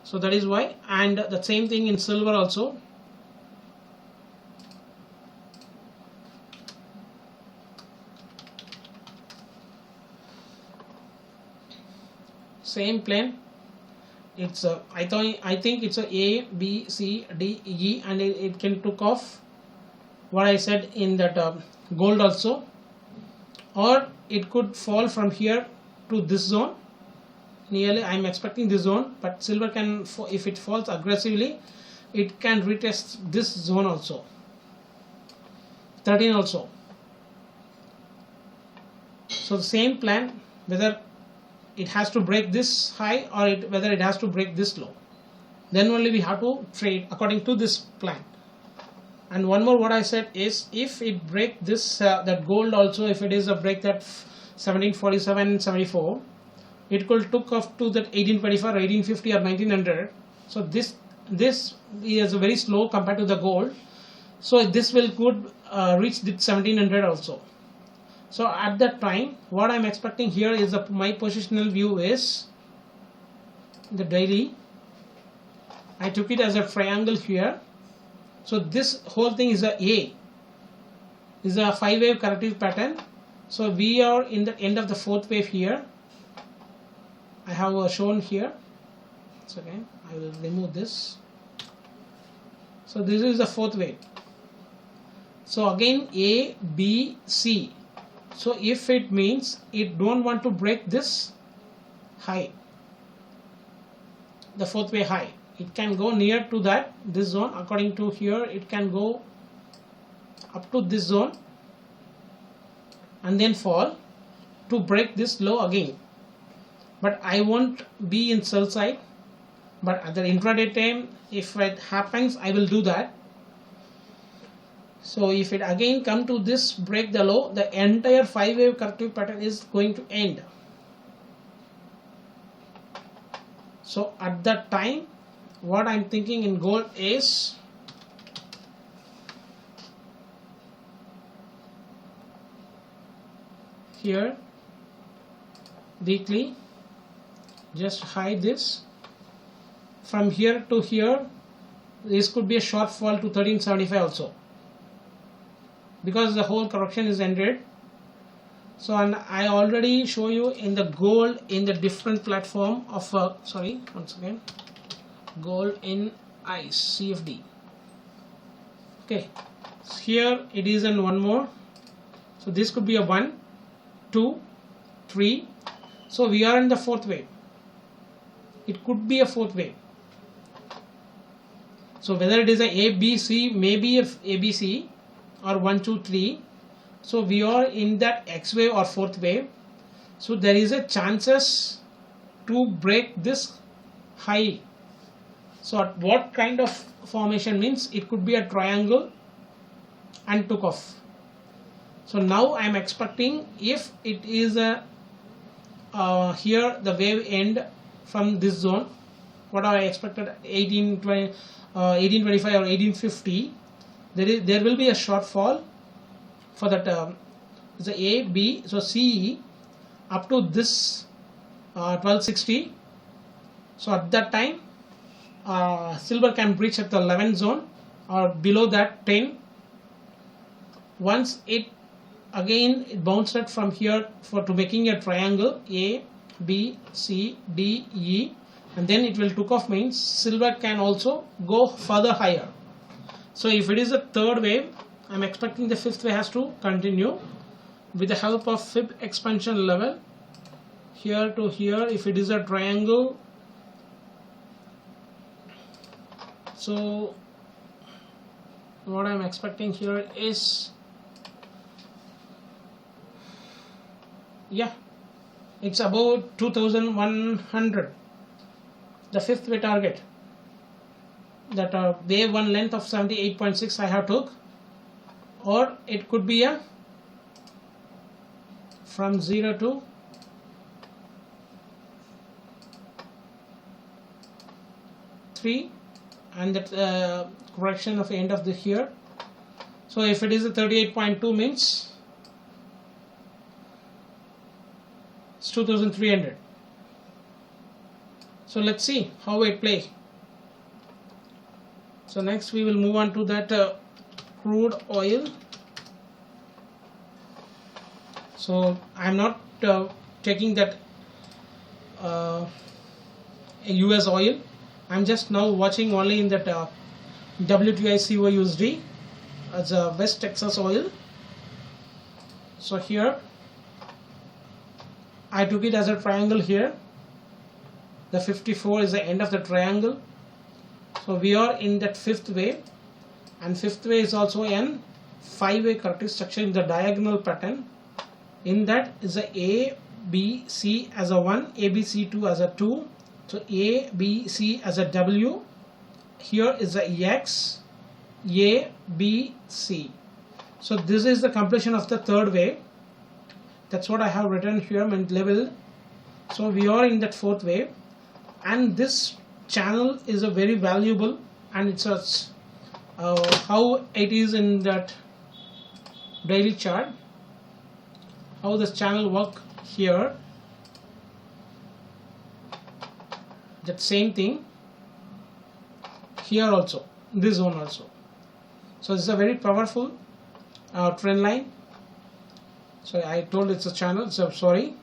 So that is why. And the same thing in silver also. Same plane. It's a, I think it's a B, C, D, E, and it can took off. What I said in that gold also. Or it could fall from here to this zone. Nearly, I'm expecting this zone, but silver can, if it falls aggressively, it can retest this zone also, 13 also. So the same plan, whether it has to break this high or whether it has to break this low, then only we have to trade according to this plan. And one more, what I said is, if it break this that gold also, if it is a break that 1747.74, it could took off to that 1825 or 1850 or 1900. So this is very slow compared to the gold. So this will could reach the 1700 also. So at that time, what I'm expecting here is my positional view is the daily. I took it as a triangle here. So this whole thing is is a 5-wave corrective pattern. So we are in the end of the 4th wave here. I have shown here. So again I will remove this. So this is the fourth wave. So again A, B, C. So if it means it don't want to break this high, the fourth wave high, it can go near to this zone. According to here, it can go up to this zone and then fall to break this low again. But I won't be in sell side, but at the intraday time, if it happens, I will do that. So if it again come to this break the low, the entire 5 wave corrective pattern is going to end. So at that time, what I'm thinking in gold is here weekly, just hide this. From here to here, this could be a short fall to 1375 also, because the whole correction is ended. So, and I already show you in the gold in the different platform of sorry, once again, gold in ICE CFD. Okay, so here it is in one more. So this could be a 1, 2, 3. So we are in the fourth wave. It could be a fourth wave. So whether it is a B, C, maybe if ABC or 1, 2, 3. So we are in that X wave or fourth wave. So there is a chances to break this high. So what kind of formation means? It could be a triangle and took off. So now I am expecting, if it is a here the wave end from this zone, what I expected 1825 or 1850, there will be a shortfall for that the A, B, so CE up to this 1260. So at that time silver can breach at the 11 zone or below that 10. Once it again it bounced it from here to making a triangle A, B, C, D, E, and then it will took off, means silver can also go further higher. So if it is a third wave, I am expecting the fifth wave has to continue with the help of fib expansion level here to here. If it is a triangle, so what I am expecting here is, yeah, it's about 2100, the fifth wave target. That wave 1 length of 78.6 I have took, or it could be a from 0 to three, and that correction of end of the here. So if it is a 38.2 means it's 2300. So let's see how it play. So next we will move on to that crude oil. So I am not taking that US oil. I am just now watching only in that WTI COUSD as a West Texas oil. So here I took it as a triangle here. The 54 is the end of the triangle. So we are in that fifth wave, and fifth wave is also an 5-way corrective structure in the diagonal pattern. In that is a A, B, C as a 1, A, B, C 2 as a 2. So A, B, C as a W. Here is a X, A, B, C. So this is the completion of the third wave. That's what I have written here in level. So we are in that fourth wave, and this channel is a very valuable, and it's a how it is in that daily chart, how this channel work here. That same thing here also, this zone also. So this is a very powerful trend line. So I told it's a channel, so sorry.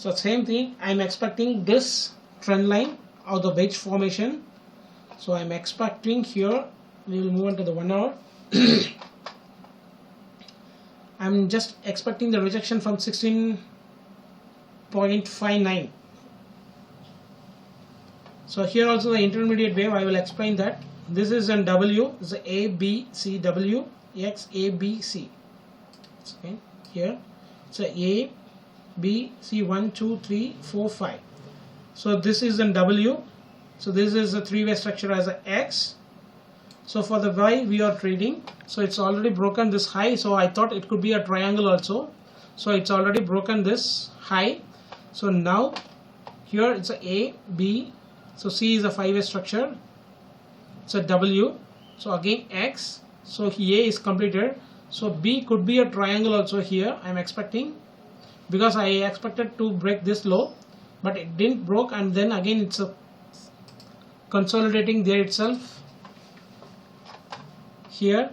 So same thing, I'm expecting this trend line of the wedge formation. So I'm expecting here, we will move on to the 1 hour. I'm just expecting the rejection from 16.59. So here also the intermediate wave, I will explain that. This is in W, is A, B, C, W, X, A, B, C. Okay, here, so A, B, C, 1, 2, 3, 4, 5. So this is in W. So this is a three-way structure as a X. So for the Y we are trading. So it's already broken this high. So I thought it could be a triangle also. So it's already broken this high. So now here it's a B. So C is a five-way structure. It's a W. So again X. So A is completed. So B could be a triangle also here. I'm expecting, because I expected to break this low, but it didn't broke, and then again it's a consolidating there itself here.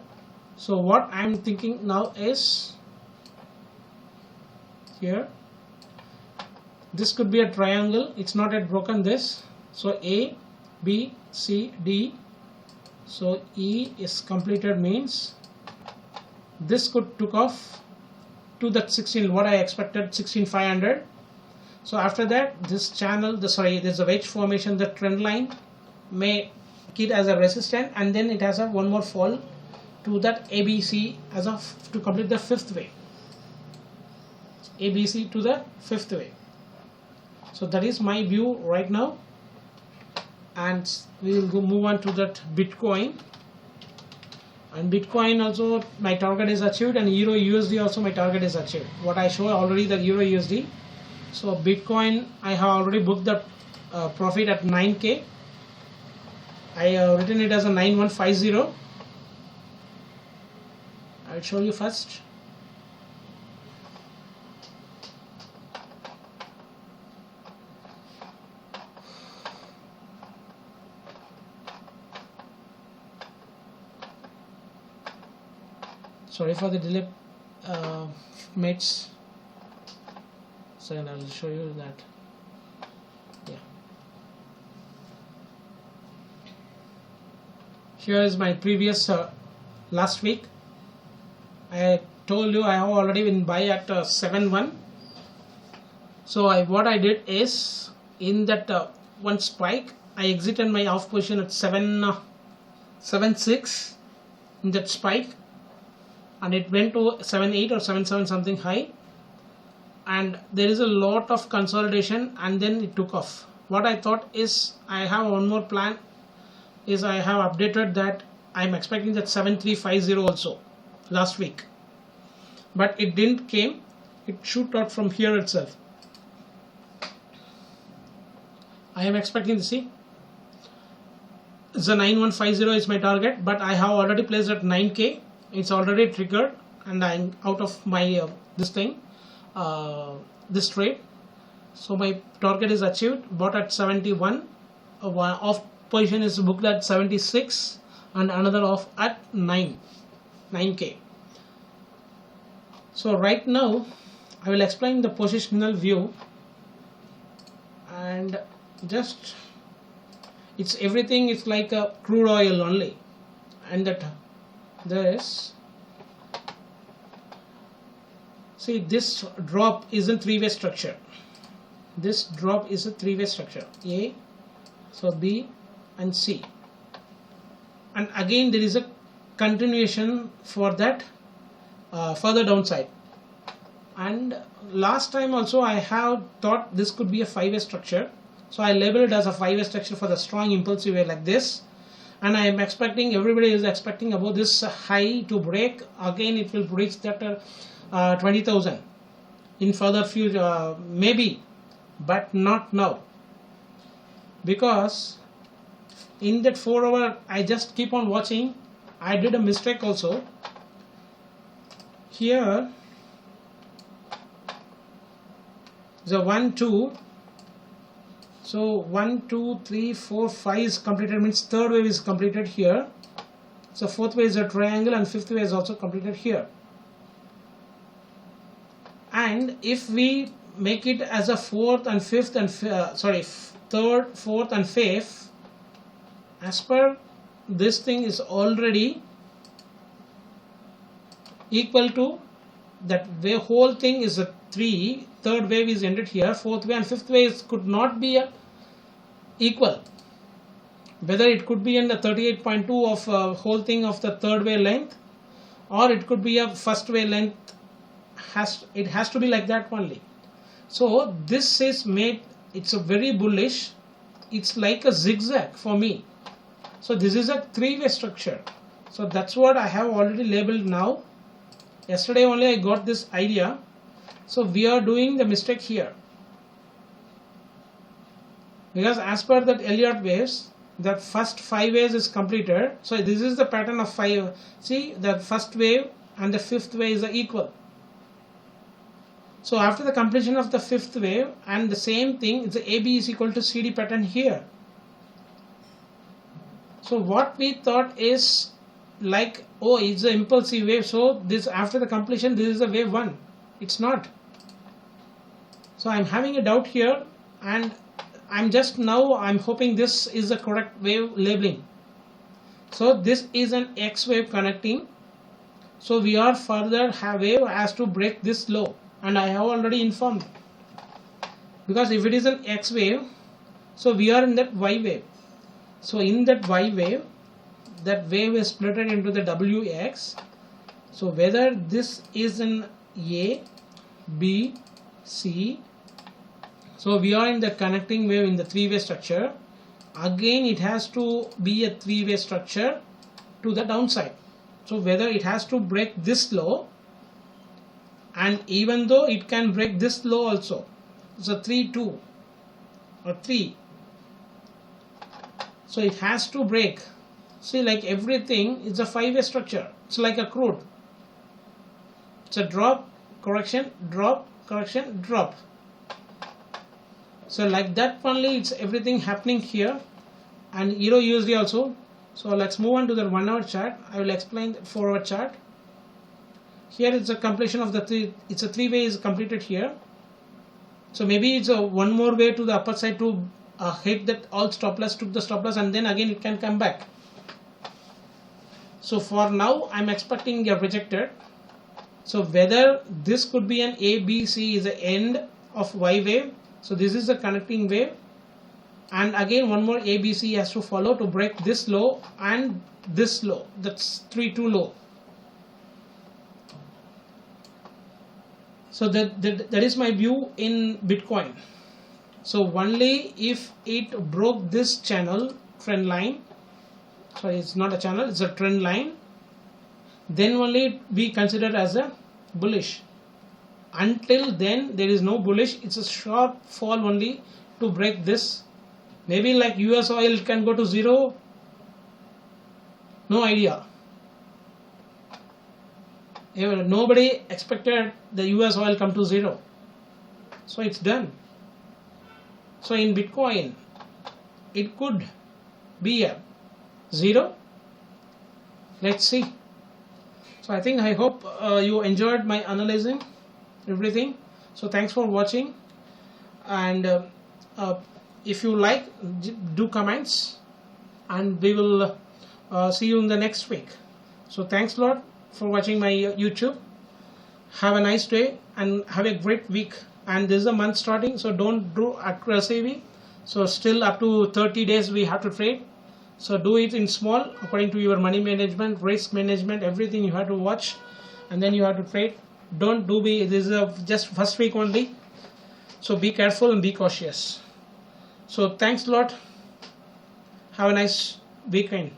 So what I'm thinking now is here, this could be a triangle. It's not yet broken this. So A, B, C, D. So E is completed, means this could took off to that 16, what I expected, 16,500. So after that, this channel, there's a wedge formation, the trend line may keep as a resistance, and then it has a one more fall to that ABC as of to complete the fifth wave. ABC to the fifth wave. So that is my view right now, and we will move on to that Bitcoin. And Bitcoin also my target is achieved, and Euro USD also my target is achieved. What I show already, the Euro USD. So Bitcoin I have already booked the profit at 9K. I have written it as a 9150. I'll show you first. Sorry for the delay, mates. So I'll show you that. Yeah. Here is my previous last week. I told you I have already been buy at 7.1. So what I did is, in that one spike, I exited my off position at 7.6 in that spike, and it went to 7.8 or 7.7 something high, and there is a lot of consolidation, and then it took off. What I thought is, I have one more plan, is I have updated that I'm expecting that 7.350 also last week, but it didn't came. It shoot out from here itself. I am expecting to see the 9150 is my target, but I have already placed at 9K. It's already triggered, and I'm out of my this trade. So my target is achieved. Bought at 71. Off position is booked at 76, and another off at 9K. So right now I will explain the positional view, and just it's everything. It's like a crude oil only, and that this, see, this drop is a three-way structure. This drop is a three-way structure, A, so B and C, and again there is a continuation for that further downside. And last time also I have thought this could be a five-way structure, so I labeled it as a five-way structure for the strong impulsive way like this. And I am expecting, everybody is expecting about this high to break. Again it will reach that 20,000 in further future, maybe, but not now, because in that 4 hour I just keep on watching. I did a mistake also here. The 1, 2, so 1, 2, 3, 4, 5 is completed, means third wave is completed here. So fourth wave is a triangle, and fifth wave is also completed here. And if we make it as a fourth and fifth and third, fourth and fifth, as per this thing is already equal to that wave. Whole thing is a 3, third wave is ended here, fourth wave and fifth wave could not be equal. Whether it could be in the 38.2 of whole thing of the third wave length, or it could be a first wave length, it has to be like that only. So this is made, it's a very bullish, it's like a zigzag for me. So this is a 3-way structure. So that's what I have already labeled now. Yesterday only I got this idea. So we are doing the mistake here, because as per that Elliott waves, the first 5 waves is completed. So this is the pattern of 5. See, the first wave and the fifth wave is equal. So after the completion of the fifth wave, and the same thing, the AB is equal to CD pattern here. So what we thought is like, oh, it's an impulsive wave, so this after the completion, this is a wave 1. It's not. So I'm having a doubt here, and I'm hoping this is the correct wave labeling. So this is an X wave connecting. So we are further wave has to break this low, and I have already informed, because if it is an X wave, so we are in that Y wave. So in that Y wave, that wave is split into the WX. So whether this is an A, B, C, so we are in the connecting wave in the 3-way structure. Again it has to be a 3-way structure to the downside. So whether it has to break this low, and even though it can break this low also, so 3, 2 or 3, so it has to break. See, like everything is a 5-way structure. It's like a crude. It's a drop, correction, drop, correction, drop. So like that only, it's everything happening here, and Euro USD also. So let's move on to the 1 hour chart. I will explain the 4 hour chart. Here it's a completion of the 3-way is completed here. So maybe it's a one more way to the upper side to hit that all stop loss, took the stop loss, and then again it can come back. So for now I'm expecting a rejected. So whether this could be an A, B, C is the end of Y wave. So this is the connecting wave, and again one more A, B, C has to follow to break this low and this low. That's 3, 2 low. So that is my view in Bitcoin. So only if it broke this channel trend line, sorry, it's not a channel, it's a trend line, then only we consider as a bullish. Until then there is no bullish. It's a sharp fall only to break this. Maybe like US oil can go to 0, no idea. Nobody expected the US oil come to 0, so it's done. So in Bitcoin it could be a 0. Let's see. So I hope you enjoyed my analyzing everything. So thanks for watching, and if you like, do comments, and we will see you in the next week. So thanks a lot for watching my YouTube. Have a nice day and have a great week. And this is a month starting, so don't do aggressively. So still up to 30 days we have to trade. So do it in small according to your money management, risk management, everything you have to watch, and then you have to trade. Don't do this is just first week only. So be careful and be cautious. So thanks a lot. Have a nice weekend.